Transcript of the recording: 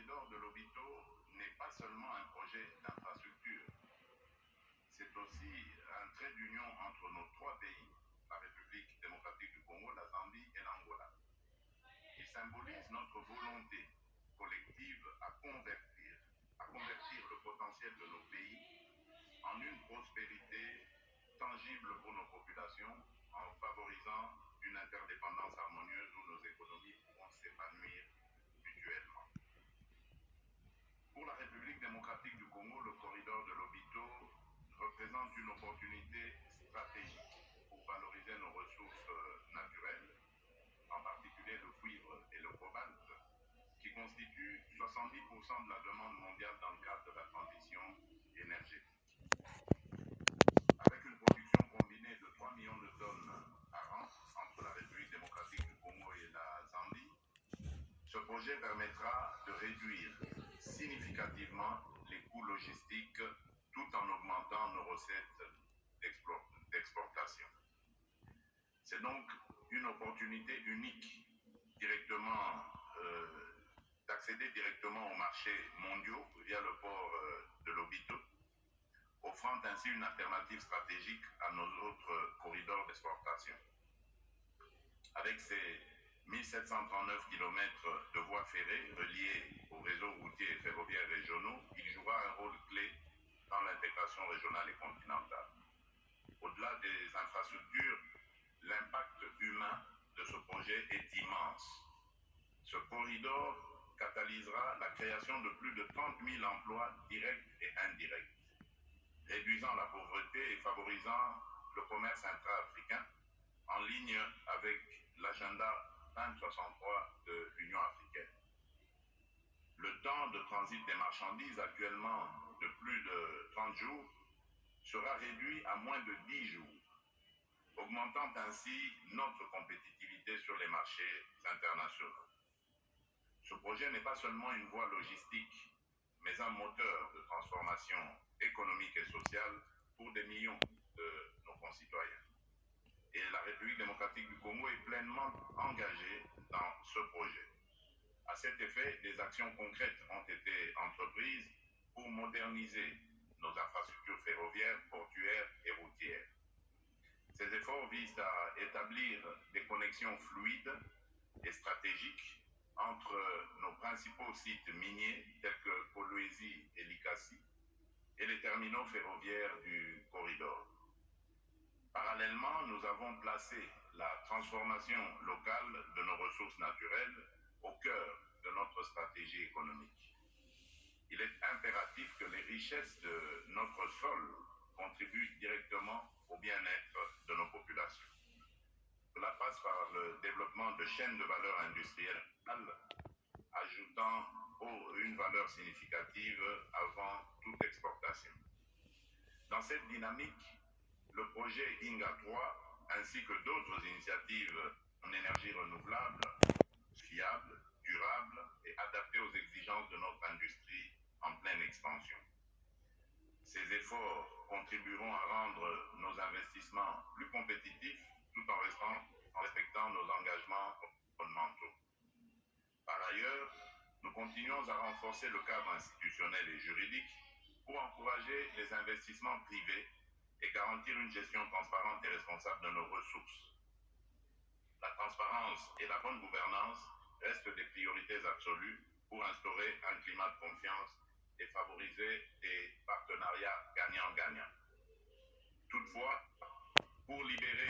corridor de Lobito n'est pas seulement un projet d'infrastructure, c'est aussi un trait d'union entre nos trois pays, la République démocratique du Congo, la Zambie et l'Angola. Il symbolise notre volonté collective à convertir le potentiel de nos pays en une prospérité tangible pour nos populations, en favorisant une interdépendance harmonieuse où nos économies pourront s'épanouir mutuellement. Pour la République démocratique du Congo, le corridor de Lobito représente une opportunité stratégique pour valoriser nos ressources naturelles, en particulier le cuivre et le cobalt, qui constituent 70% de la demande mondiale dans le cadre de la transition énergétique. Avec une production combinée de 3 millions de tonnes par an entre la République démocratique du Congo et la Zambie, ce projet permettra de réduire significativement les coûts logistiques tout en augmentant nos recettes d'exportation. C'est donc une opportunité unique d'accéder directement aux marchés mondiaux via le port de Lobito, offrant ainsi une alternative stratégique à nos autres corridors d'exportation. Avec ses 1739 km de voies ferrées reliées aux réseaux routiers et ferroviaires régionaux, il jouera un rôle clé dans l'intégration régionale et continentale. Au-delà des infrastructures, l'impact humain de ce projet est immense. Ce corridor catalysera la création de plus de 30 000 emplois directs et indirects, réduisant la pauvreté et favorisant le commerce intra-africain en ligne avec l'agenda 2063 de l'Union africaine. Le temps de transit des marchandises, actuellement de plus de 30 jours, sera réduit à moins de 10 jours, augmentant ainsi notre compétitivité sur les marchés internationaux. Ce projet n'est pas seulement une voie logistique, mais un moteur de transformation économique et sociale pour des millions de nos concitoyens. Et la République démocratique du Congo est pleinement engagée dans ce projet. À cet effet, des actions concrètes ont été entreprises pour moderniser nos infrastructures ferroviaires, portuaires et routières. Ces efforts visent à établir des connexions fluides et stratégiques entre nos principaux sites miniers tels que Kolwezi et Likasi et les terminaux ferroviaires du corridor. Parallèlement, nous avons placé la transformation locale de nos ressources naturelles au cœur de notre stratégie économique. Il est impératif que les richesses de notre sol contribuent directement au bien-être de nos populations. Cela passe par le développement de chaînes de valeur industrielle, ajoutant une valeur significative avant toute exportation. Dans cette dynamique, le projet INGA 3, ainsi que d'autres initiatives en énergie renouvelable, fiable, durable et adaptée aux exigences de notre industrie en pleine expansion. Ces efforts contribueront à rendre nos investissements plus compétitifs tout en respectant nos engagements environnementaux. Par ailleurs, nous continuons à renforcer le cadre institutionnel et juridique pour encourager les investissements privés et garantir une gestion transparente et responsable de nos ressources. La transparence et la bonne gouvernance restent des priorités absolues pour instaurer un climat de confiance et favoriser des partenariats gagnant-gagnant. Toutefois, pour libérer